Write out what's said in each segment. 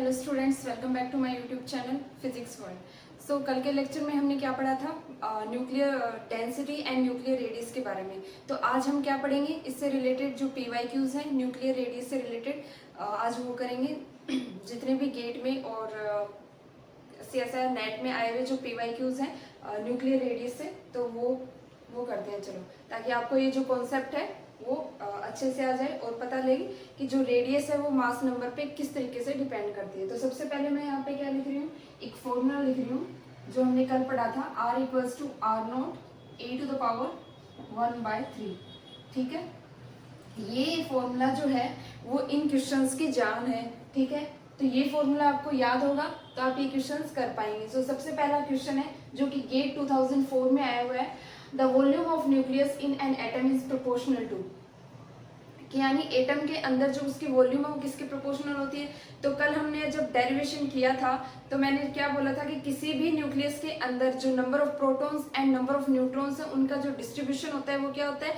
Hello students, welcome back to my YouTube channel physics world. So कल के lecture में हमने क्या पढ़ा था, nuclear density and nuclear radius के बारे में। तो आज हम क्या पढ़ेंगे, इससे रिलेटेड जो PYQs हैं न्यूक्लियर रेडियस से रिलेटेड, आज वो करेंगे। जितने भी गेट में और CSIR नेट में आए हुए जो PYQs हैं न्यूक्लियर रेडियस से, तो वो करते हैं। चलो, ताकि आपको ये जो कॉन्सेप्ट है वो अच्छे से आ जाए और पता लगे कि जो रेडियस है वो मास नंबर पे किस तरीके से डिपेंड करती है। तो सबसे पहले मैं यहाँ पे क्या लिख रही हूँ, एक फॉर्मूला लिख रही हूँ जो हमने कल पढ़ा था, R=R0 A⁴ ठीक है। ये फॉर्मूला जो है वो इन क्वेश्चंस की जान है, ठीक है। तो ये फॉर्मूला आपको याद होगा तो आप ये क्वेश्चंस कर पाएंगे। तो सबसे पहला क्वेश्चन है जो कि गेट 2004 में आया हुआ है, the volume of nucleus in an atom is proportional to, कि यानी एटम के अंदर जो उसकी वॉल्यूम है वो किसके प्रोपोर्शनल होती है। तो कल हमने जब डेरिवेशन किया था तो मैंने क्या बोला था कि किसी भी न्यूक्लियस के अंदर जो number of protons and number of neutrons है उनका जो डिस्ट्रीब्यूशन होता है वो क्या होता है,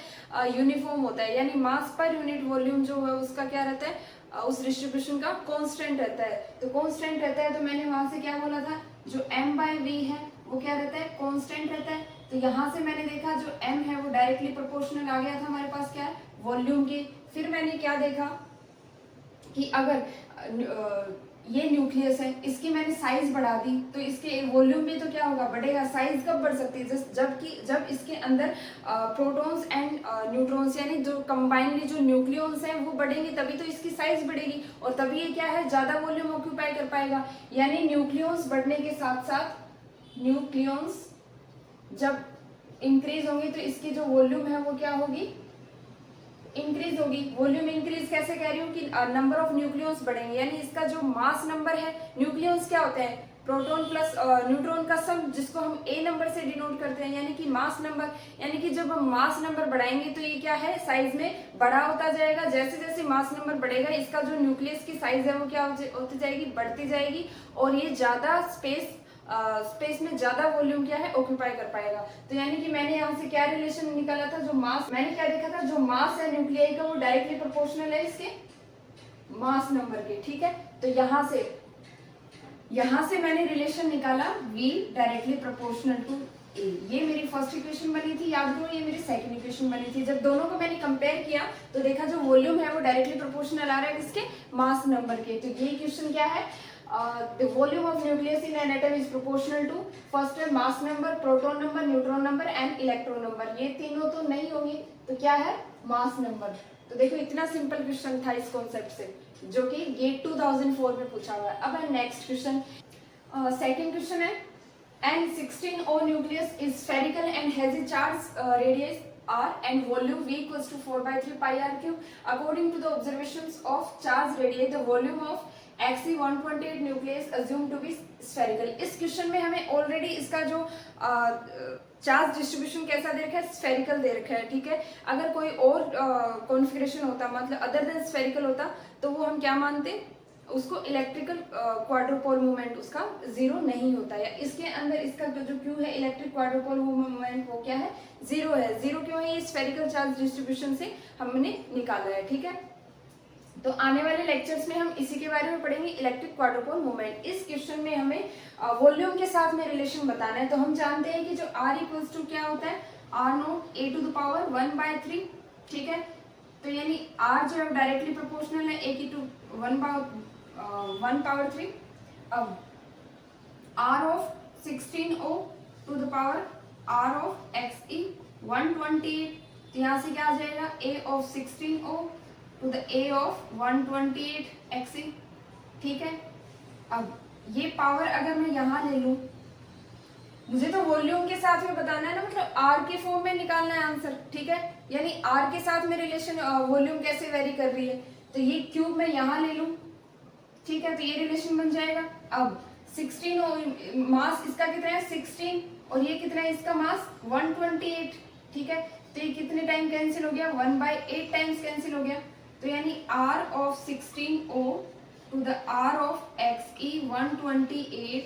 यूनिफॉर्म होता है। यानी मास पर यूनिट वॉल्यूम जो है उसका क्या रहता है, उस डिस्ट्रीब्यूशन का कांस्टेंट रहता है। तो कांस्टेंट रहता है, तो मैंने वहां से क्या बोला था, जो m/v है वो क्या रहता है, कांस्टेंट रहता है। तो यहाँ से मैंने देखा जो m है वो डायरेक्टली प्रोपोर्शनल आ गया था हमारे पास क्या है, वॉल्यूम के। फिर मैंने क्या देखा कि अगर ये न्यूक्लियस है, इसकी मैंने साइज बढ़ा दी तो इसके वॉल्यूम भी तो क्या होगा, बढ़ेगा। साइज कब बढ़ सकती है, जब इसके अंदर प्रोटॉन्स एंड न्यूट्रॉन्स यानी जो कंबाइनली जो न्यूक्लियॉन्स हैं वो बढ़ेंगे, तभी तो इसकी साइज बढ़ेगी और तभी ये क्या है, ज्यादा वॉल्यूम ऑक्यूपाई कर पाएगा। यानी न्यूक्लियॉन्स बढ़ने के साथ साथ न्यूक्लियॉन्स जब इंक्रीज होंगे तो इसकी जो वॉल्यूम है वो क्या होगी, इंक्रीज होगी। वॉल्यूम इंक्रीज कैसे कह रही हूँ कि नंबर ऑफ न्यूक्लियॉन्स बढ़ेंगे, यानी इसका जो मास नंबर है, न्यूक्लियॉन्स क्या होते हैं, प्रोटॉन प्लस न्यूट्रॉन का सम, जिसको हम A नंबर से डिनोट करते हैं, यानी कि मास नंबर। यानी कि जब हम मास नंबर बढ़ाएंगे तो ये क्या है, साइज में बड़ा होता जाएगा। जैसे जैसे मास नंबर बढ़ेगा इसका जो न्यूक्लियस की साइज है वो क्या होती जाएगी, बढ़ती जाएगी और ये ज्यादा स्पेस में ज्यादा वॉल्यूम क्या है, ऑक्यूपाई कर पाएगा। तो यानी कि मैंने यहाँ से क्या रिलेशन निकाला था, जो मास, मैंने क्या देखा था, जो मास है न्यूक्लियाई का वो डायरेक्टली प्रोपोर्शनल है इसके मास नंबर के, ठीक है। तो यहाँ से मैंने रिलेशन निकाला V directly proportional to A। ये मेरी फर्स्ट इक्वेशन बनी थी, याद करो, ये मेरी सेकंड इक्वेशन बनी थी। जब दोनों को मैंने कंपेयर किया तो देखा जो वॉल्यूम है वो डायरेक्टली प्रोपोर्शनल आ रहा है किसके, मास नंबर के। तो ये इक्वेशन क्या है, the volume of nucleus in an atom is proportional to first है mass number, proton number, neutron number and electron number। ये तीनों तो नहीं होंगे तो क्या है, mass number। तो देखो इतना सिंपल क्वेश्चन था इस कॉन्सेप्ट से, जो कि गेट 2004 में पूछा हुआ है। अब है नेक्स्ट क्वेश्चन, सेकंड क्वेश्चन है, N16O nucleus is spherical and has a charge radius r and volume V equals to 4/3 pi r cube. According to the observations of charge radii, the volume of Xe128 nucleus assumed to be spherical। इस question में हमें already इसका जो charge distribution कैसा दे रखा है, spherical दे रखा है, ठीक है। अगर कोई और कॉन्फ़िगरेशन होता, मतलब अदर देन स्फेरिकल होता, तो वो हम क्या मानते, उसको इलेक्ट्रिकल क्वाड्रुपोल मूवमेंट उसका जीरो नहीं होता है। इसके अंदर इसका जो क्यू है, इलेक्ट्रिक क्वाड्रुपोल मूवमेंट, वो क्या है, जीरो है। जीरो क्यों है, ये स्फेरिकल चार्ज डिस्ट्रीब्यूशन से हमने निकाला है, ठीक है। तो आने वाले लेक्चर्स में हम इसी के बारे में पढ़ेंगे, इलेक्ट्रिक क्वाड्रुपोल मूवमेंट। इस क्वेश्चन में हमें वॉल्यूम के साथ में रिलेशन बताना है। तो हम जानते हैं कि जो R इक्वल्स टू क्या होता है, R0 A⁴ ठीक है। तो यानी R जो है डायरेक्टली प्रोपोर्शनल है A⁴ अब R of 16O to the power R of Xe128, तो यहाँ से क्या आ जाएगा, A of 16O to the A of 128 Xe, ठीक है। अब ये पावर अगर मैं यहाँ ले लूं, मुझे तो वॉल्यूम के साथ में बताना है ना, मतलब R के फॉर्म में निकालना है आंसर, ठीक है। यानी R के साथ में रिलेशन वॉल्यूम कैसे वेरी कर रही है, तो ये क्यूब मैं यहाँ ले लूं, ठीक है, तो ये रिलेशन बन जाएगा। अब 16 मास इसका कितना है, 16, और ये कितना है इसका मास, 128, ठीक है। तो ये कितने टाइम कैंसिल हो गया, 1/8 टाइम्स कैंसिल हो गया। तो यानी R of 16O to the R of Xe128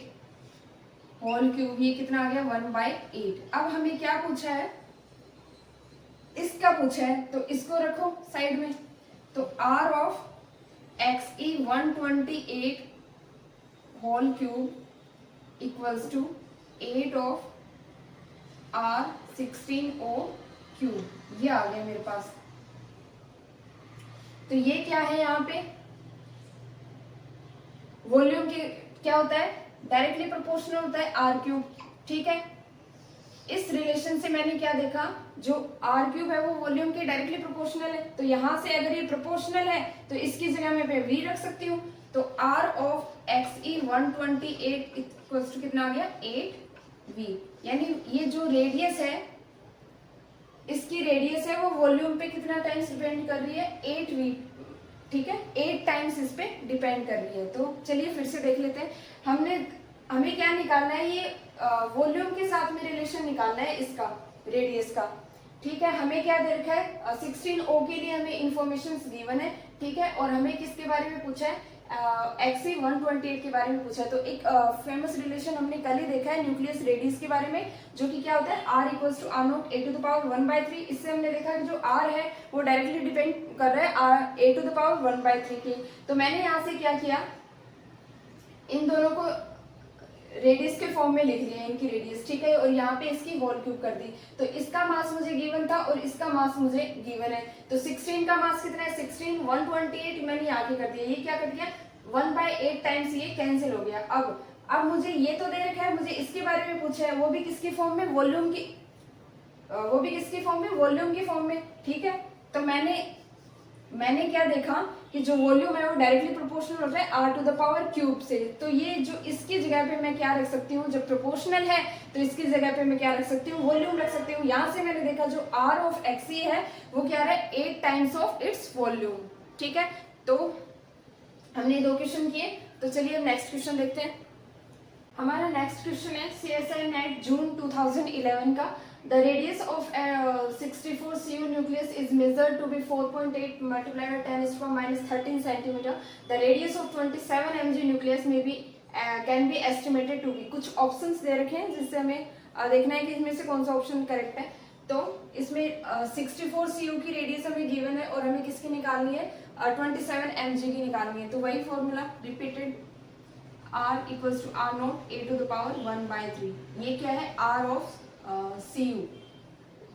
whole cube, ये कितना आ गया, 1/8। अब हमें क्या पूछा है, इसका पूछा है, तो इसको रखो साइड में। तो R of Xe128 whole cube equals to 8 ऑफ R16O क्यूब। ये आ गया मेरे पास। तो ये क्या है यहाँ पे, वॉल्यूम के क्या होता है, डायरेक्टली प्रोपोर्शनल होता है आर क्यूब, ठीक है। इस रिलेशन से मैंने क्या देखा, जो आर क्यूब है वो वॉल्यूम के डायरेक्टली प्रोपोर्शनल है, तो यहां से अगर ये प्रोपोर्शनल है तो इसकी जगह मैं वी रख सकती हूँ। तो R of X E 128 equals to कितना आ गया 8v, यानी ये जो रेडियस है, इसकी रेडियस है वो वॉल्यूम पे कितना टाइम्स डिपेंड कर रही है 8v, ठीक है, 8 टाइम्स इस पे डिपेंड कर रही है। तो चलिए फिर से देख लेते हैं। हमें क्या निकालना है, ये वॉल्यूम के साथ में रिलेशन निकालना है इसका, रेडियस का, ठीक है। हमें क्या दे रखा है, 16O के लिए हमें इंफॉर्मेशन गिवन है, ठीक है, और हमें किसके बारे में पूछा है, XE 128 के बारे में पूछा है। तो एक फेमस रिलेशन हमने कल ही देखा है न्यूक्लियस रेडियस के बारे में, जो कि क्या होता है R equals to R0 a to the power 1/3। इससे हमने देखा कि जो R है वो डायरेक्टली डिपेंड कर रहा है a टू द पावर 1/3 के। तो मैंने यहाँ से क्या किया, इन दोनों को रेडियस के फॉर्म में लिख लिया, इनकी रेडियस, ठीक है, और यहाँ पे इसकी होल क्यूब कर दी। तो इसका मास मुझे गिवन था और इसका मास मुझे गिवन है। तो 16 का मास कितना है, 16 128 मैंने यहाँ के कर दिया, ये क्या कर दिया 1/8 टाइम्स, ये कैंसिल हो गया। अब मुझे ये तो दे रखा है, मुझे इसके बारे में पूछा है, वो भी किसकी फॉर्म में, वॉल्यूम की, वो भी किसकी फॉर्म में, वॉल्यूम की फॉर्म में, ठीक है। तो मैंने क्या देखा कि जो वॉल्यूम है वो डायरेक्टली प्रोपोर्शनल होता है r to the power cube से। तो ये जो इसकी जगह पे मैं क्या रख सकती हूँ, जब प्रोपोर्शनल है तो इसकी जगह पे मैं क्या रख सकती हूँ, वॉल्यूम रख सकती हूँ। यहाँ से मैंने देखा जो r ऑफ xe है वो क्या है 8 टाइम्स ऑफ इट्स वॉल्यूम, ठीक है। तो हमने 2 क्वेश्चन किए, तो चलिए अब नेक्स्ट क्वेश्चन देखते हैं। हमारा नेक्स्ट क्वेश्चन है CSI नेट जून 2011 का। The radius of 64 Cu nucleus is measured to be 4.8 multiplied by 10 is from minus 13 centimeter. The radius of 27 mg nucleus may be can be estimated to be। कुछ options दे रखे हैं जिससे हमें देखना है कि इसमें से कौन सा ऑप्शन करेक्ट है। तो इसमें 64 Cu की रेडियस हमें गिवन है और हमें किसकी निकालनी है, 27 mg की निकालनी है। तो वही formula repeated, R equals to R0 a to the power 1/3। ये क्या है, R ऑफ Cu।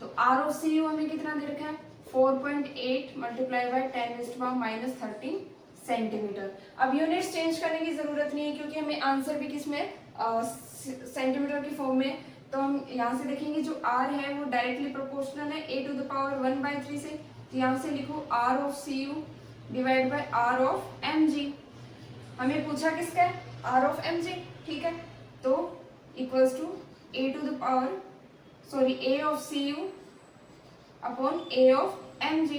तो R ऑफ Cu हमें कितना दे रखा है 4.8 मल्टीप्लाई बाय 10⁻⁻13 सेंटीमीटर। अब यूनिट्स चेंज करने की जरूरत नहीं है क्योंकि हमें आंसर भी किसमें सेंटीमीटर की फॉर्म में। तो हम यहाँ से देखेंगे जो R है वो डायरेक्टली प्रोपोर्शनल है a टू द पावर 1/3 से। तो यहाँ से लिखो R of Cu divide by R of mg। हमें पूछा किसका है, R ऑफ mg, ठीक है। तो equals to a to the power a of Cu upon a of mg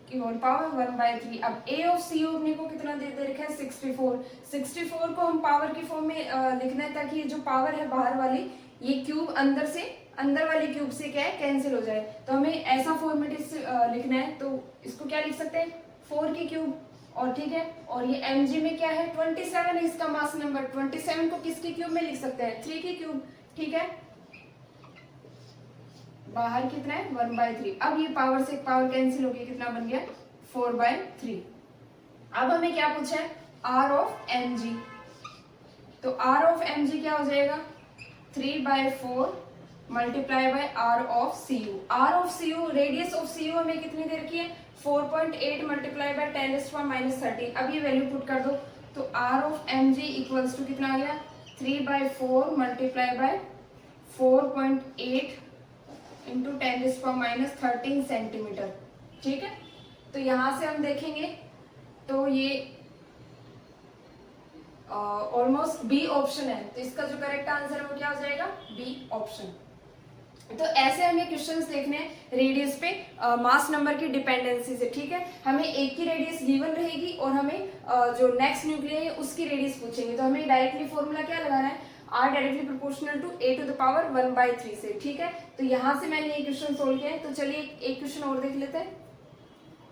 की होल पावर 1/3। अब a ऑफ Cu अपने को कितना दे रखा है 64 को हम पावर की फॉर्म में लिखना है ताकि ये जो पावर है बाहर वाली, ये क्यूब अंदर वाली क्यूब से क्या है कैंसिल हो जाए। तो हमें ऐसा फॉर्मेट लिखना है, तो इसको क्या लिख सकते हैं 4 की क्यूब, और ठीक है, और ये mg में क्या है 27 है इसका मास नंबर। 27 को किसकी क्यूब में लिख सकते हैं 3 की क्यूब, ठीक है। बाहर कितना है 1/3। अब ये पावर से पावर कैंसिल हो गया, कितना बन गया 4/3। अब हमें क्या पूछा है R ऑफ mg। तो R ऑफ mg क्या हो जाएगा 3/4 multiply by R of Cu। R of Cu, radius of Cu हमें कितनी दे रखी है 4.8 मल्टीप्लाई बाय 10⁻⁻13। अब ये वैल्यू पुट कर दो, तो R of mg equals to कितना आ गया 3/4 मल्टीप्लाई बाय 4.8 इंटू 10⁻⁻13 सेंटीमीटर, ठीक है। तो यहाँ से हम देखेंगे तो ये ऑलमोस्ट बी ऑप्शन है, तो इसका जो करेक्ट आंसर है वो क्या हो जाएगा बी ऑप्शन। तो ऐसे हमें क्वेश्चंस देखने हैं रेडियस पे मास नंबर की डिपेंडेंसी से, ठीक है। हमें एक की रेडियस गिवन रहेगी और हमें जो नेक्स्ट न्यूक्लियर है उसकी रेडियस पूछेंगे। तो हमें डायरेक्टली फॉर्मूला क्या लगाना है, R directly proportional to a to the power 1/3 से, ठीक है। तो यहाँ से मैंने ये क्वेश्चन सोल्व किया है। तो चलिए एक क्वेश्चन और देख लेते हैं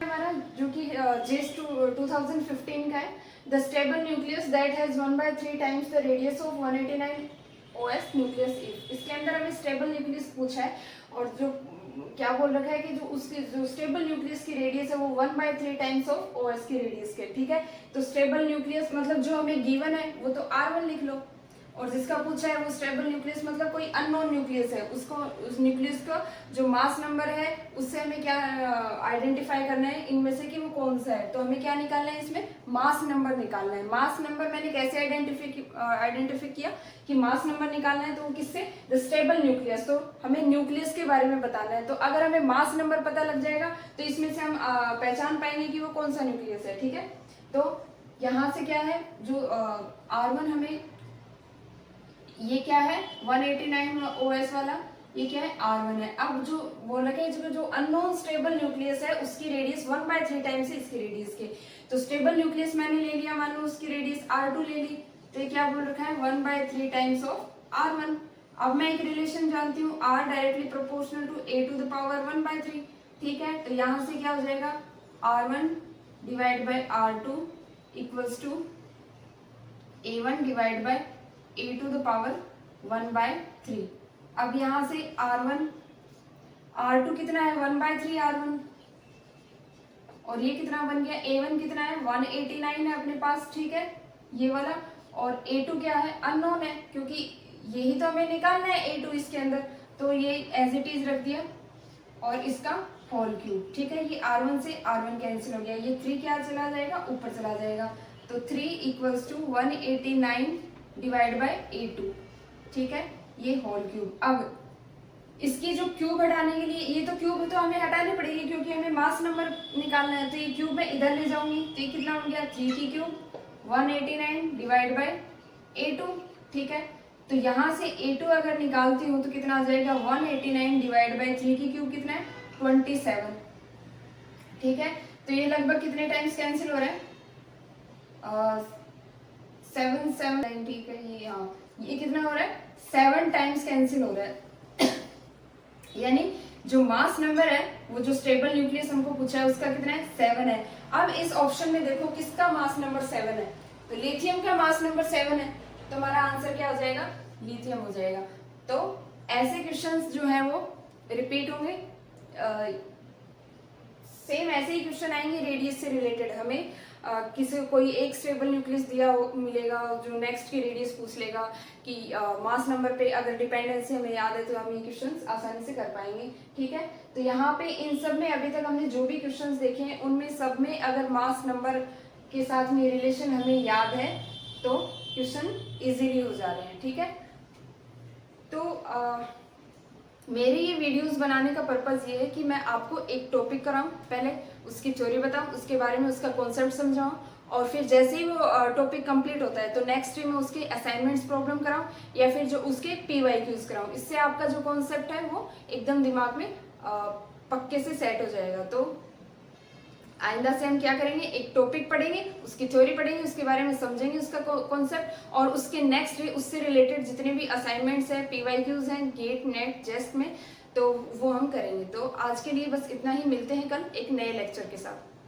हमारा, जो कि JES 2015 का है। The stable nucleus that has 1/3 times the radius of 189 OS nucleus if. इसके अंदर हमें स्टेबल न्यूक्लियस पूछा है और जो क्या बोल रखा है कि जो उसकी जो स्टेबल न्यूक्लियस की रेडियस है वो 1/3 टाइम्स ऑफ OS की रेडियस के, ठीक है। तो स्टेबल न्यूक्लियस मतलब जो हमें गिवन है वो तो R1 लिख लो, और जिसका पूछा है वो स्टेबल न्यूक्लियस मतलब कोई अननोन न्यूक्लियस है, उसको उस न्यूक्लियस का जो मास नंबर है उससे हमें क्या आइडेंटिफाई करना है इनमें से कि वो कौन सा है। तो हमें क्या निकालना है, इसमें मास नंबर निकालना है। मास नंबर मैंने कैसे आइडेंटिफाई किया कि मास नंबर निकालना है, तो वो किससे, द स्टेबल न्यूक्लियस। तो हमें न्यूक्लियस के बारे में बताना है, तो अगर हमें मास नंबर पता लग जाएगा तो इसमें से हम पहचान पाएंगे कि वो कौन सा न्यूक्लियस है, ठीक है। तो यहाँ से क्या है, जो R1 हमें, ये क्या है 189 OS वाला, ये क्या है R1 है। अब जो बोल रखे हैं जो अननोन स्टेबल न्यूक्लियस है उसकी रेडियस 1/3 टाइम्स है इसकी रेडियस के। तो स्टेबल न्यूक्लियस मैंने ले लिया, मान लो उसकी रेडियस R2 ले ली, तो ये क्या बोल रखा है 1/3 टाइम्स ऑफ R1। अब मैं एक रिलेशन जानती हूँ, R directly proportional to A⁴ 1/3, ठीक है। तो यहाँ से क्या हो जाएगा R1 divide by R2 equals to A1 divide by A⁴ 1/3। अब यहाँ से R1 R2 कितना है 1/3 R1, और ये कितना बन गया A1 कितना है 189 है अपने पास, ठीक है ये वाला। और A2 क्या है अननोन है, क्योंकि यही तो हमें निकालना है A2 इसके अंदर, तो ये एज इट इज रख दिया, और इसका होल क्यूब, ठीक है। ये R1 से R1 कैंसिल हो गया, ये 3 क्या चला जाएगा ऊपर चला जाएगा, तो 3 equals to 189 divide by A2, ठीक है ये होल क्यूब। अब इसकी जो क्यूब हटाने के लिए, ये तो क्यूब तो हमें हटानी पड़ेगी क्योंकि हमें मास नंबर निकालना है, तो ये क्यूब मैं इधर ले जाऊंगी, तो ये कितना हो गया 3 की क्यूब 189 डिवाइड बाय A2, ठीक है। तो यहाँ से A2 अगर निकालती हूँ तो कितना आ जाएगा 189 डिवाइड बाय 3 की क्यूब कितना है 27, ठीक है। तो ये लगभग कितने टाइम्स कैंसिल हो रहा है 7 7, ठीक है ये, हाँ ये कितना हो रहा है 7 टाइम्स कैंसिल हो रहा है यानी जो मास नंबर है वो जो स्टेबल न्यूक्लियस हमको पूछा है उसका कितना है 7 है। अब इस ऑप्शन में देखो किसका मास नंबर 7 है, तो लिथियम का मास नंबर 7 है, तो हमारा आंसर क्या हो जाएगा लिथियम हो जाएगा। तो ऐसे क्वेश्चंस जो है वो रिपीट होंगे, सेम ऐसे ही क्वेश्चन आएंगे रेडियस से रिलेटेड। हमें किसी कोई एक स्टेबल न्यूक्लियस दिया मिलेगा जो नेक्स्ट की रेडियस पूछ लेगा कि मास नंबर पे अगर डिपेंडेंसी हमें याद है तो हम ये क्वेश्चंस आसानी से कर पाएंगे, ठीक है। तो यहाँ पे इन सब में अभी तक हमने जो भी क्वेश्चंस देखे हैं उनमें सब में अगर मास नंबर के साथ में रिलेशन हमें याद है तो क्वेश्चन इजीली हो जा रहे हैं, ठीक है। तो मेरी ये वीडियोस बनाने का पर्पज़ ये है कि मैं आपको एक टॉपिक कराऊं, पहले उसकी थ्योरी बताऊं, उसके बारे में उसका कॉन्सेप्ट समझाऊं, और फिर जैसे ही वो टॉपिक कंप्लीट होता है तो नेक्स्ट डे में उसके असाइनमेंट्स प्रॉब्लम कराऊं या फिर जो उसके PYQs कराऊं। इससे आपका जो कॉन्सेप्ट है वो एकदम दिमाग में पक्के से सेट हो जाएगा। तो आइंदा से हम क्या करेंगे, एक टॉपिक पढ़ेंगे, उसकी थ्योरी पढ़ेंगे, उसके बारे में समझेंगे उसका कॉन्सेप्ट, और उसके नेक्स्ट डे उससे रिलेटेड जितने भी असाइनमेंट्स हैं PYQs हैं गेट नेट जेस्ट में, तो वो हम करेंगे। तो आज के लिए बस इतना ही, मिलते हैं कल एक नए लेक्चर के साथ।